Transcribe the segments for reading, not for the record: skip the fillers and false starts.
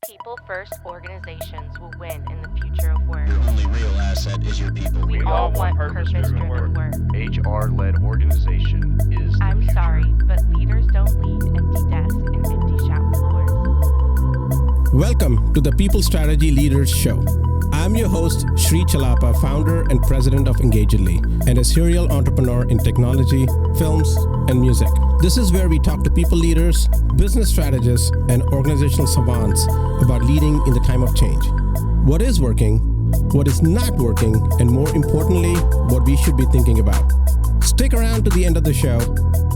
People first organizations will win in the future of work. Your only real asset is your people. We all want purpose-driven work. HR-led organization is the I'm future. sorry, but leaders don't lead empty desks and empty shop floors. Welcome to the People Strategy Leaders Show. I'm your host, Sri Chalapa, founder and president of Engagedly, and a serial entrepreneur in technology, films, and music. This is where we talk to people leaders, business strategists, and organizational savants about leading in the time of change. What is working, what is not working, and more importantly, what we should be thinking about. Stick around to the end of the show.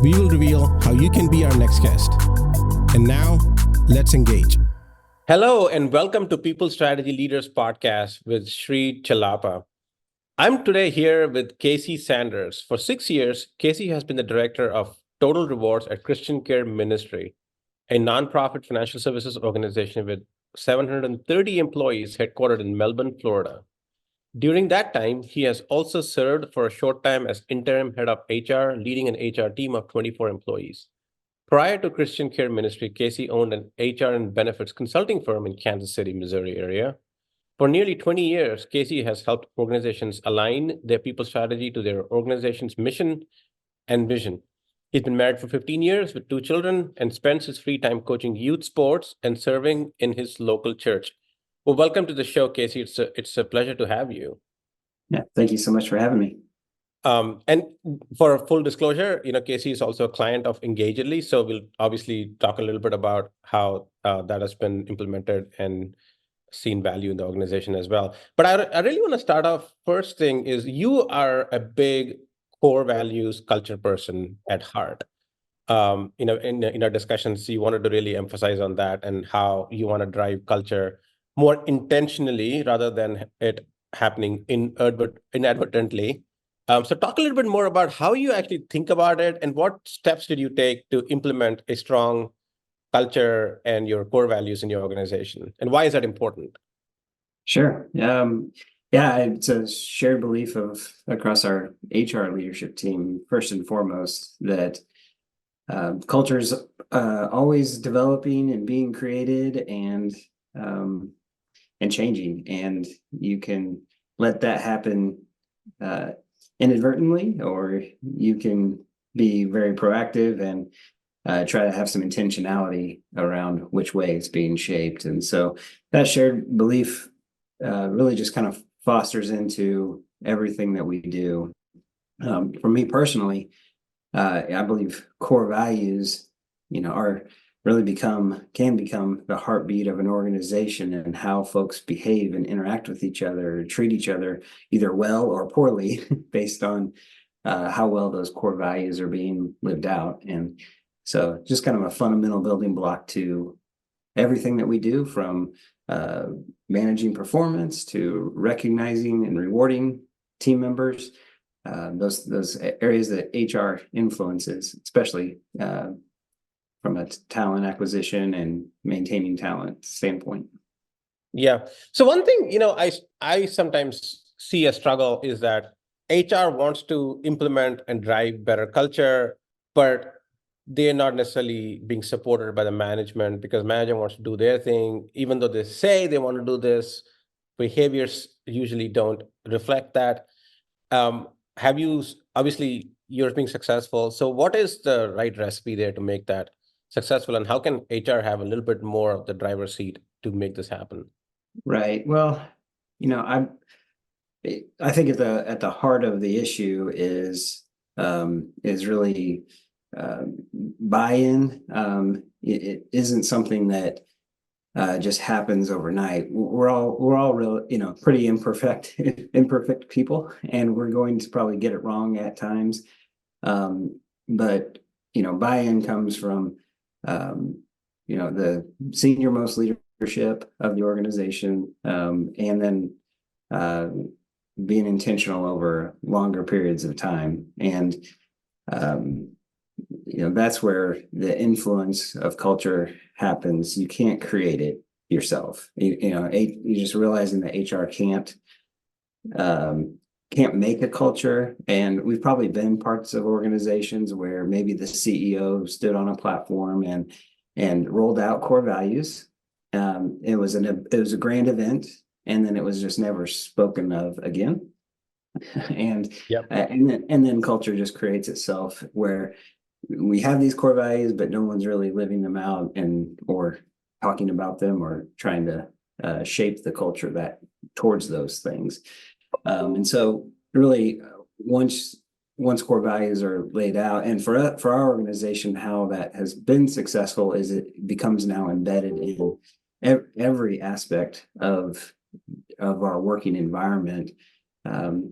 We will reveal how you can be our next guest. And now, let's engage. Hello, and welcome to People Strategy Leaders Podcast with Sri Chalapa. I'm today here with Casey Sanders. For 6 years, Casey has been the director of Total Rewards at Christian Care Ministry, a nonprofit financial services organization with 730 employees headquartered in Melbourne, Florida. During that time, he has also served for a short time as interim head of HR, leading an HR team of 24 employees. Prior to Christian Care Ministry, Casey owned an HR and benefits consulting firm in Kansas City, Missouri area. For nearly 20 years, Casey has helped organizations align their people strategy to their organization's mission and vision. He's been married for 15 years with 2 children and spends his free time coaching youth sports and serving in his local church. Well, welcome to the show, Casey. It's a pleasure to have you. Yeah, thank you so much for having me. And for full disclosure, Casey is also a client of Engagedly, so we'll obviously talk a little bit about how that has been implemented and seen value in the organization as well. But I really want to start off. First thing is you are a big core values culture person at heart. In our discussions, you wanted to really emphasize on that and how you want to drive culture more intentionally rather than it happening inadvertently. So talk a little bit more about how you actually think about it and what steps did you take to implement a strong culture and your core values in your organization, and why is that important? Sure. It's a shared belief of across our HR leadership team, first and foremost, that culture is always developing and being created and changing, and you can let that happen inadvertently, or you can be very proactive and try to have some intentionality around which way it's being shaped. And so that shared belief really just kind of fosters into everything that we do. For me personally, I believe core values, can become the heartbeat of an organization and how folks behave and interact with each other, treat each other either well or poorly based on how well those core values are being lived out. And so just kind of a fundamental building block to everything that we do, from managing performance to recognizing and rewarding team members, those areas that HR influences, especially from a talent acquisition and maintaining talent standpoint. Yeah. So one thing, I sometimes see a struggle is that HR wants to implement and drive better culture, but they're not necessarily being supported by the management because manager wants to do their thing. Even though they say they want to do this, behaviors usually don't reflect that. Obviously, you're being successful. So what is the right recipe there to make that successful, and how can HR have a little bit more of the driver's seat to make this happen? Right. Well, I think at the heart of the issue is really buy-in. It isn't something that just happens overnight. We're all real, pretty imperfect people, and we're going to probably get it wrong at times. But buy-in comes from the senior most leadership of the organization, and then being intentional over longer periods of time. And that's where the influence of culture happens. You can't create it yourself. You just realizing that HR can't make a culture. And we've probably been parts of organizations where maybe the CEO stood on a platform and rolled out core values, It was a grand event, and then it was just never spoken of again. and Yep. and then culture just creates itself where we have these core values, but no one's really living them out and or talking about them or trying to shape the culture that towards those things. And so really once core values are laid out, and for our organization, how that has been successful is it becomes now embedded in every aspect of our working environment.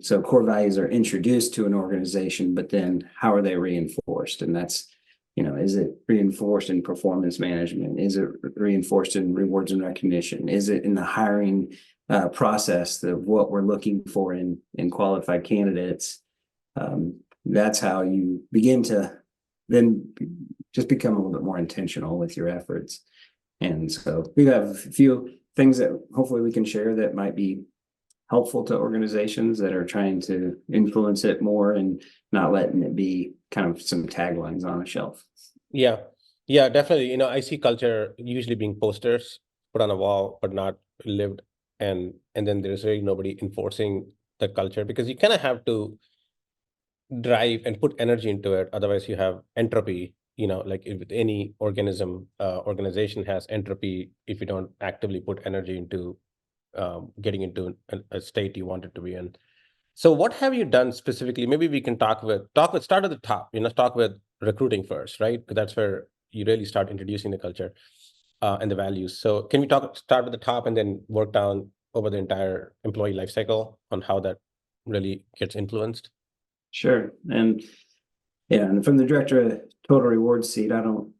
So core values are introduced to an organization, but then how are they reinforced? And that's, is it reinforced in performance management? Is it reinforced in rewards and recognition? Is it in the hiring process of what we're looking for in qualified candidates? That's how you begin to then just become a little bit more intentional with your efforts. And so we have a few things that hopefully we can share that might be helpful to organizations that are trying to influence it more and not letting it be kind of some taglines on a shelf. Yeah, definitely. I see culture usually being posters put on a wall, but not lived. And then there's really nobody enforcing the culture, because you kind of have to drive and put energy into it. Otherwise you have entropy, like with any organization has entropy if you don't actively put energy into getting into a state you want it to be in. So what have you done specifically? Maybe we can start at the top, start with recruiting first, right? Because that's where you really start introducing the culture and the values. So can we start with the top and then work down over the entire employee life cycle on how that really gets influenced? Sure. And from the director of total rewards seat, I don't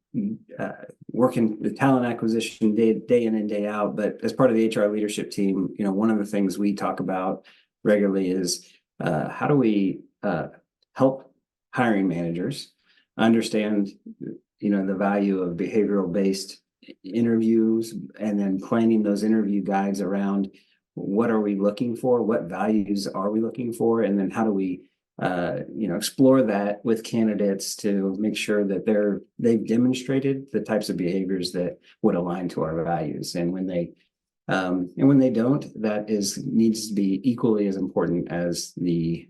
work in the talent acquisition day in and day out, but as part of the HR leadership team, one of the things we talk about regularly is how do we help hiring managers understand, the value of behavioral based interviews, and then planning those interview guides around what are we looking for, what values are we looking for, and then how do we explore that with candidates to make sure that they've demonstrated the types of behaviors that would align to our values. And when they don't, that needs to be equally as important as the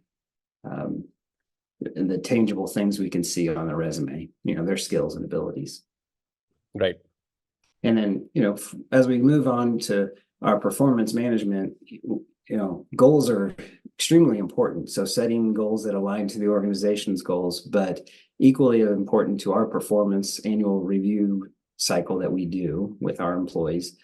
tangible things we can see on the resume, their skills and abilities. Right. And then, as we move on to our performance management, goals are extremely important. So setting goals that align to the organization's goals, but equally important to our performance annual review cycle that we do with our employees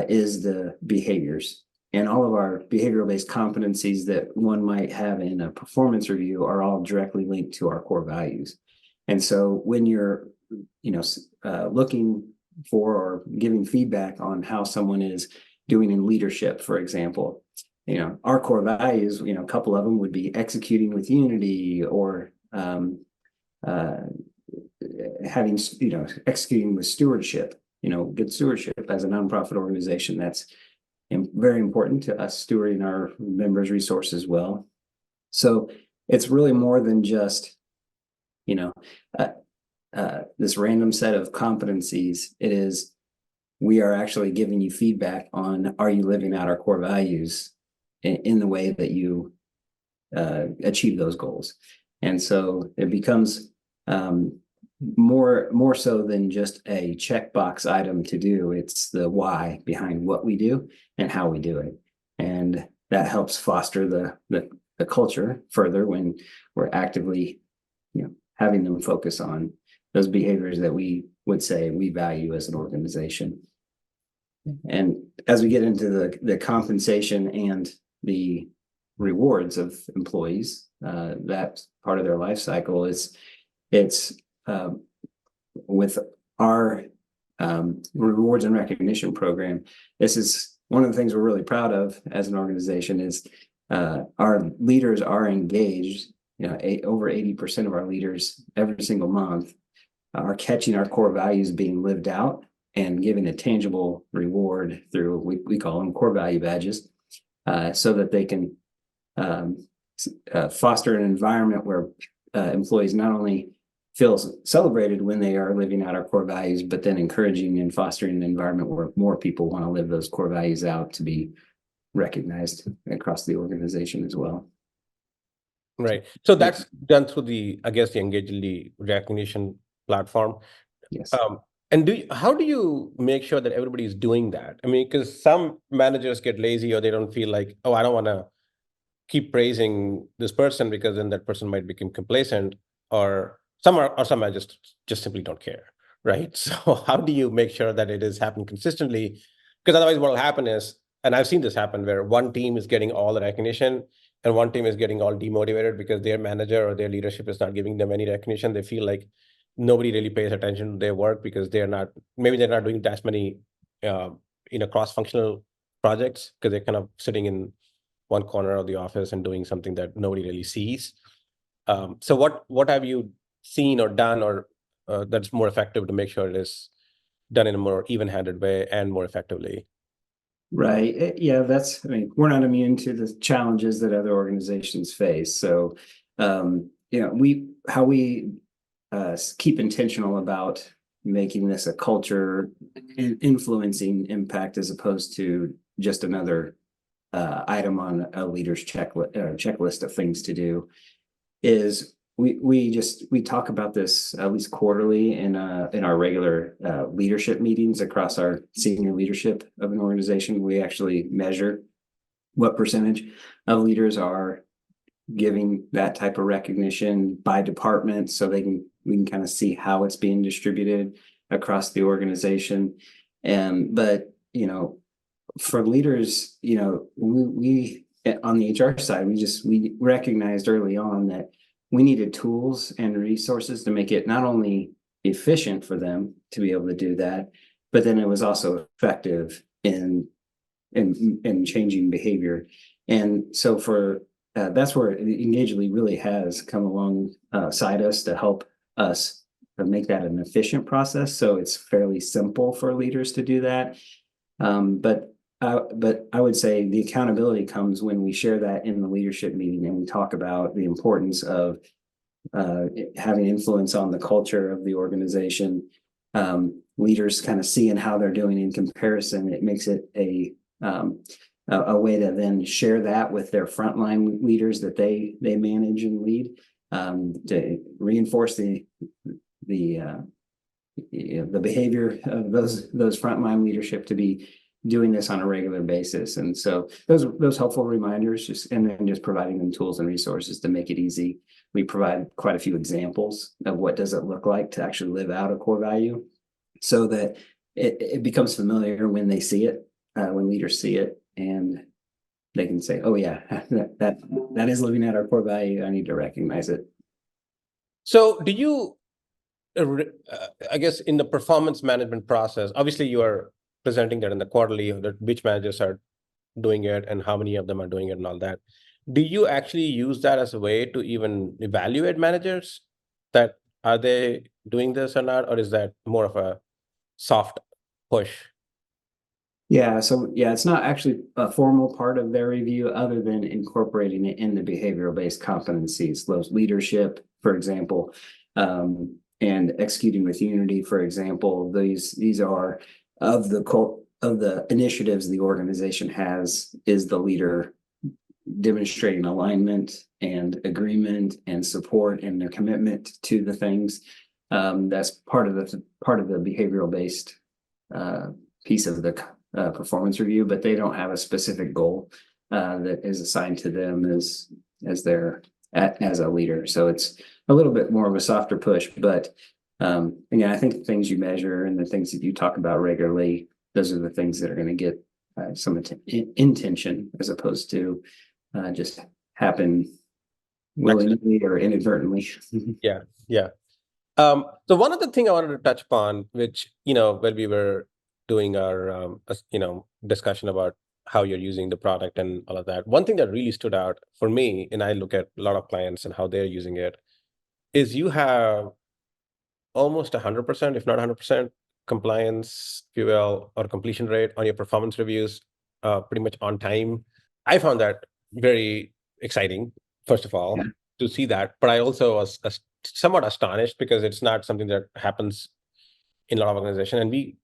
is the behaviors. And all of our behavioral-based competencies that one might have in a performance review are all directly linked to our core values. And so when you're, looking for or giving feedback on how someone is doing in leadership, for example, our core values, a couple of them would be executing with unity, or having, executing with stewardship, good stewardship. As a nonprofit organization, that's very important to us, stewarding our members' resources well. So it's really more than just, this random set of competencies. It is, we are actually giving you feedback on, are you living out our core values in the way that you achieve those goals? And so it becomes more so than just a checkbox item to do. It's the why behind what we do and how we do it. And that helps foster the culture further when we're actively, having them focus on those behaviors that we would say we value as an organization. And as we get into the compensation and the rewards of employees, that part of their life cycle it's with our rewards and recognition program. This is one of the things we're really proud of as an organization is our leaders are engaged. Over 80% of our leaders every single month are catching our core values being lived out and giving a tangible reward through, we call them core value badges, so that they can foster an environment where employees not only feel celebrated when they are living out our core values, but then encouraging and fostering an environment where more people want to live those core values out to be recognized across the organization as well. Right. So that's done through the, I guess, the Engagely recognition platform. Yes. And how do you make sure that everybody is doing that? I mean, because some managers get lazy or they don't feel like, oh, I don't want to keep praising this person because then that person might become complacent, or some managers just simply don't care, right? So how do you make sure that it is happening consistently? Because otherwise what will happen is, and I've seen this happen, where one team is getting all the recognition and one team is getting all demotivated because their manager or their leadership is not giving them any recognition. They feel like nobody really pays attention to their work because they're not doing as many cross-functional projects, because they're kind of sitting in one corner of the office and doing something that nobody really sees. So what have you seen or done or that's more effective to make sure it is done in a more even-handed way and more effectively? Right. Yeah, I mean, we're not immune to the challenges that other organizations face. So, how we keep intentional about making this a culture influencing impact as opposed to just another item on a leader's checklist of things to do is we talk about this at least quarterly in our regular leadership meetings across our senior leadership of an organization. We actually measure what percentage of leaders are giving that type of recognition by department, so we can kind of see how it's being distributed across the organization. But for leaders, we on the HR side, we recognized early on that we needed tools and resources to make it not only efficient for them to be able to do that, but then it was also effective in changing behavior. And so that's where Engagely really has come alongside us to help us make that an efficient process. So it's fairly simple for leaders to do that. But I would say the accountability comes when we share that in the leadership meeting and we talk about the importance of having influence on the culture of the organization. Leaders kind of seeing how they're doing in comparison. It makes it a way to then share that with their frontline leaders that they manage and lead, to reinforce the behavior of those frontline leadership to be doing this on a regular basis. And so those helpful reminders, and then just providing them tools and resources to make it easy. We provide quite a few examples of what does it look like to actually live out a core value, so that it becomes familiar when they see it, when leaders see it, and they can say, oh yeah, that is living out our core value. I need to recognize it. So do you, I guess in the performance management process, obviously you are presenting that in the quarterly, which managers are doing it and how many of them are doing it and all that. Do you actually use that as a way to even evaluate managers, that are they doing this or not, or is that more of a soft push? Yeah, so it's not actually a formal part of their review other than incorporating it in the behavioral-based competencies, those leadership, for example, and executing with unity, for example. These are of the initiatives the organization has, is the leader demonstrating alignment and agreement and support and their commitment to the things. That's part of the behavioral-based piece of the performance review, but they don't have a specific goal that is assigned to them as a leader. So it's a little bit more of a softer push, but again, I think the things you measure and the things that you talk about regularly, those are the things that are going to get some intention, as opposed to just happen willy-nilly or inadvertently. Yeah. So one other thing I wanted to touch upon, which, when we were doing our, discussion about how you're using the product and all of that, one thing that really stood out for me, and I look at a lot of clients and how they're using it, is you have almost 100%, if not 100%, compliance, if you will, or completion rate on your performance reviews, pretty much on time. I found that very exciting, first of all, to see that. But I also was somewhat astonished because it's not something that happens in a lot of organizations, and we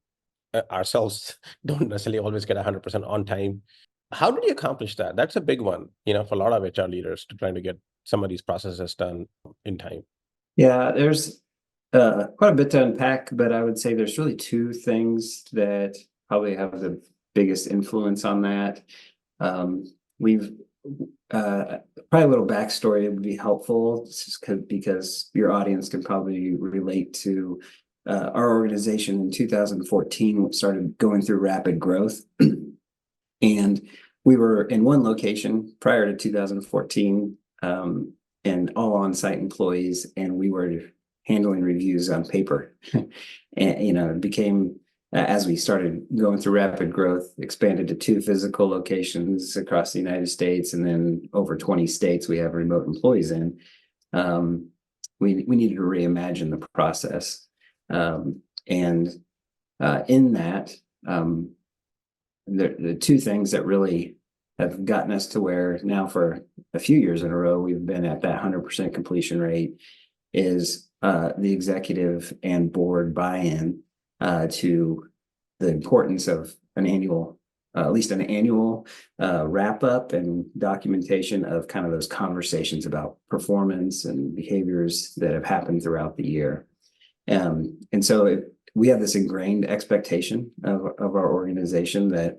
ourselves don't necessarily always get 100% on time. How did you accomplish that? That's a big one, for a lot of HR leaders to trying to get some of these processes done in time. Yeah, there's quite a bit to unpack, but I would say there's really two things that probably have the biggest influence on that. We've probably a little backstory would be helpful, just because your audience can probably relate to our organization in 2014 started going through rapid growth. And we were in one location prior to 2014, and all on-site employees, and we were handling reviews on paper. And it became, as we started going through rapid growth, expanded to 2 physical locations across the United States, and then over 20 states we have remote employees in. We needed to reimagine the process, and in that, the two things that really have gotten us to where now for a few years in a row we've been at that 100% completion rate is the executive and board buy-in to the importance of an annual, at least an annual wrap-up and documentation of kind of those conversations about performance and behaviors that have happened throughout the year. And so we have this ingrained expectation of our organization that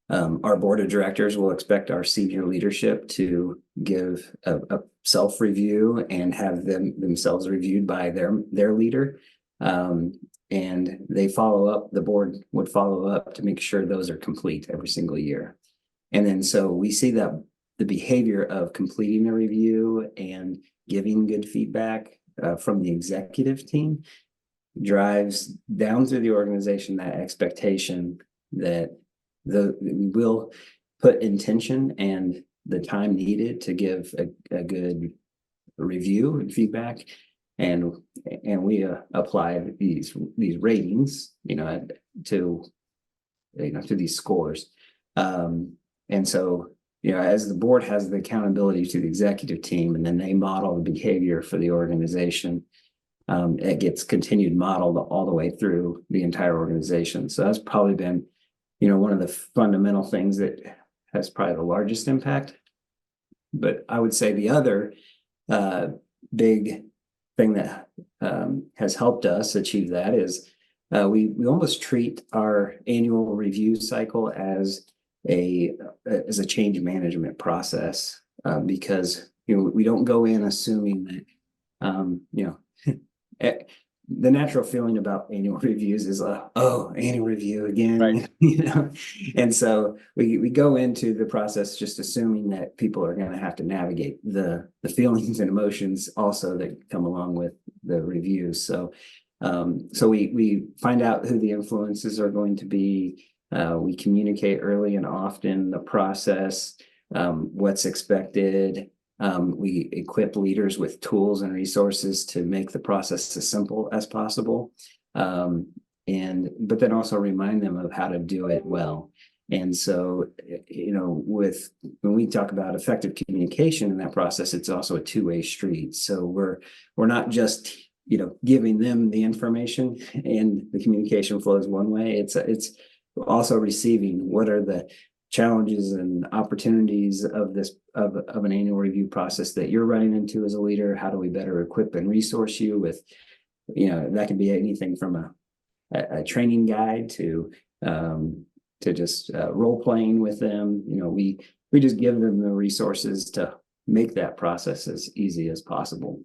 our board of directors will expect our senior leadership to give a self-review and have themselves reviewed by their leader. And they follow up, the board would follow up to make sure those are complete every single year. And then so we see that the behavior of completing the review and giving good feedback from the executive team drives down through the organization that expectation that we will put intention and the time needed to give a good review and feedback, and we apply these ratings, to these scores, and so as the board has the accountability to the executive team, and then they model the behavior for the organization. It gets continued modeled all the way through the entire organization. So that's probably been, one of the fundamental things that has probably the largest impact. But I would say the other big thing that has helped us achieve that is we almost treat our annual review cycle as a change management process, because we don't go in assuming that the natural feeling about annual reviews is annual review again, right. And so we go into the process just assuming that people are going to have to navigate the feelings and emotions also that come along with the reviews. So we find out who the influences are going to be. We communicate early and often the process, what's expected. We equip leaders with tools and resources to make the process as simple as possible, but then also remind them of how to do it well. And so, when we talk about effective communication in that process, it's also a two-way street. So we're not just giving them the information and the communication flows one way. It's also receiving what are the challenges and opportunities of an annual review process that you're running into as a leader. How do we better equip and resource you with, that could be anything from a training guide to just role playing with them. We just give them the resources to make that process as easy as possible,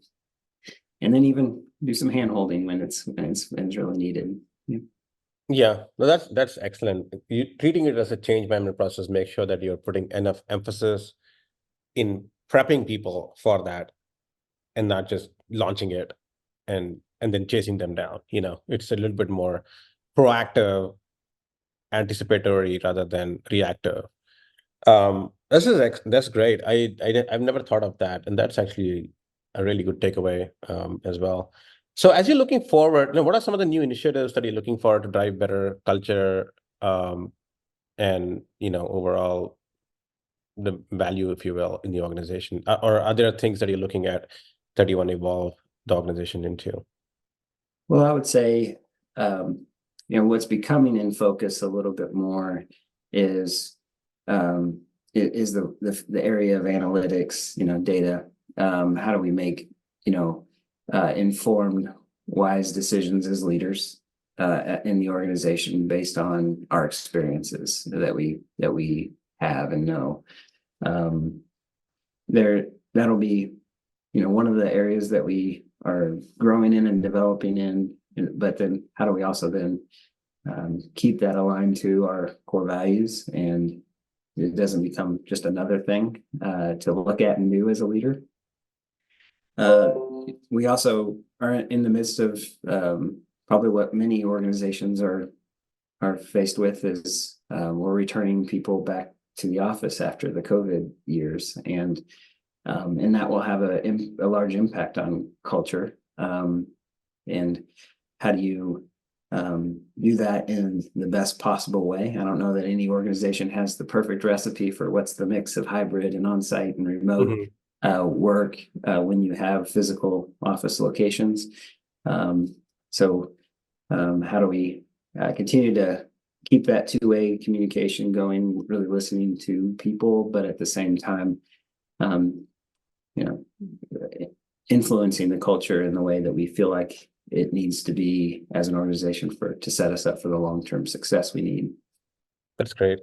and then even do some hand holding when it's really needed. Yeah, no, that's excellent. You treating it as a change management process, make sure that you're putting enough emphasis in prepping people for that, and not just launching it and then chasing them down. It's a little bit more proactive, anticipatory rather than reactive. That's great. I've never thought of that, and that's actually a really good takeaway as well. So as you're looking forward, what are some of the new initiatives that you're looking for to drive better culture, and overall the value, if you will, in the organization? Or are there things that you're looking at that you want to evolve the organization into? Well, I would say, what's becoming in focus a little bit more is the area of analytics, data. How do we make, informed, wise decisions as leaders in the organization based on our experiences that we have and know. That'll be, one of the areas that we are growing in and developing in. But then, how do we also then keep that aligned to our core values, and it doesn't become just another thing to look at and do as a leader. We also are in the midst of probably what many organizations are faced with is we're returning people back to the office after the COVID years, and that will have a large impact on culture. And how do you do that in the best possible way? I don't know that any organization has the perfect recipe for what's the mix of hybrid and on-site and remote work when you have physical office locations. So how do we continue to keep that two-way communication going, really listening to people, but at the same time, influencing the culture in the way that we feel like it needs to be as an organization to set us up for the long-term success we need. That's great.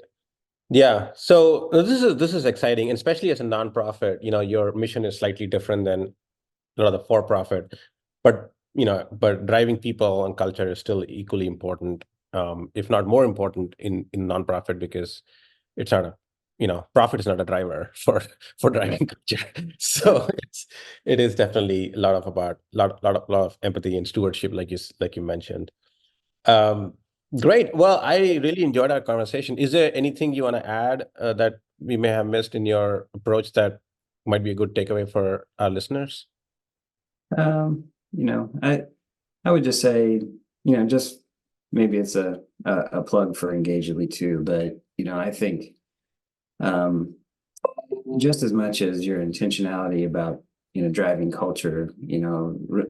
Yeah. So this is exciting, especially as a nonprofit. Your mission is slightly different than a lot of the for-profit, but driving people and culture is still equally important, if not more important in nonprofit, because it's not profit is not a driver for driving culture. So it is definitely a lot of empathy and stewardship, like you mentioned. Great. Well, I really enjoyed our conversation. Is there anything you want to add that we may have missed in your approach that might be a good takeaway for our listeners? I would just say, just maybe it's a plug for Engagedly too, but I think just as much as your intentionality about driving culture,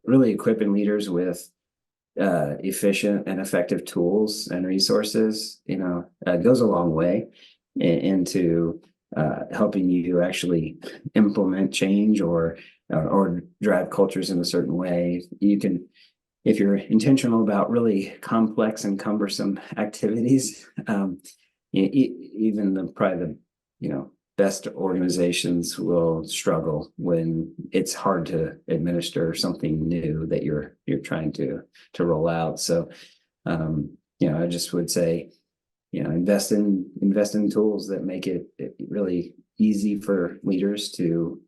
really equipping leaders with efficient and effective tools and resources, goes a long way into helping you actually implement change or drive cultures in a certain way. You can, if you're intentional about really complex and cumbersome activities, even probably the best organizations will struggle when it's hard to administer something new that you're trying to roll out. So, I just would say, invest in tools that make it really easy for leaders to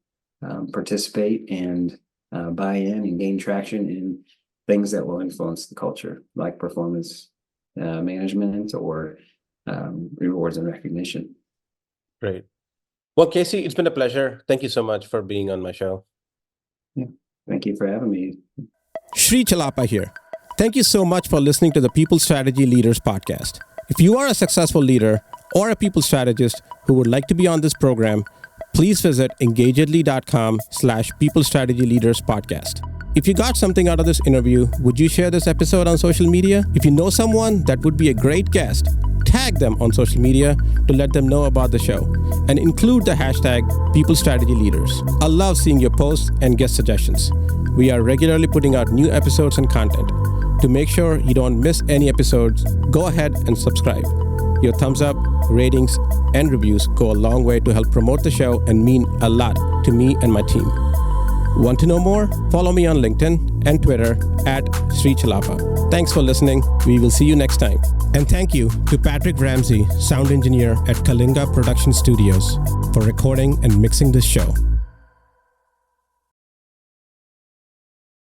participate and buy in and gain traction in things that will influence the culture, like performance management or rewards and recognition. Great. Well, Casey, it's been a pleasure. Thank you so much for being on my show. Yeah. Thank you for having me. Sri Chalapa here. Thank you so much for listening to the People Strategy Leaders podcast. If you are a successful leader or a people strategist who would like to be on this program, please visit engagedly.com/People Strategy Leaders podcast. If you got something out of this interview, would you share this episode on social media? If you know someone that would be a great guest, tag them on social media to let them know about the show and include the hashtag People Strategy Leaders. I love seeing your posts and guest suggestions. We are regularly putting out new episodes and content. To make sure you don't miss any episodes, go ahead and subscribe. Your thumbs up, ratings, and reviews go a long way to help promote the show and mean a lot to me and my team. Want to know more? Follow me on LinkedIn and Twitter @Sri Chalapa. Thanks for listening. We will see you next time. And thank you to Patrick Ramsey, sound engineer at Kalinga Production Studios, for recording and mixing this show.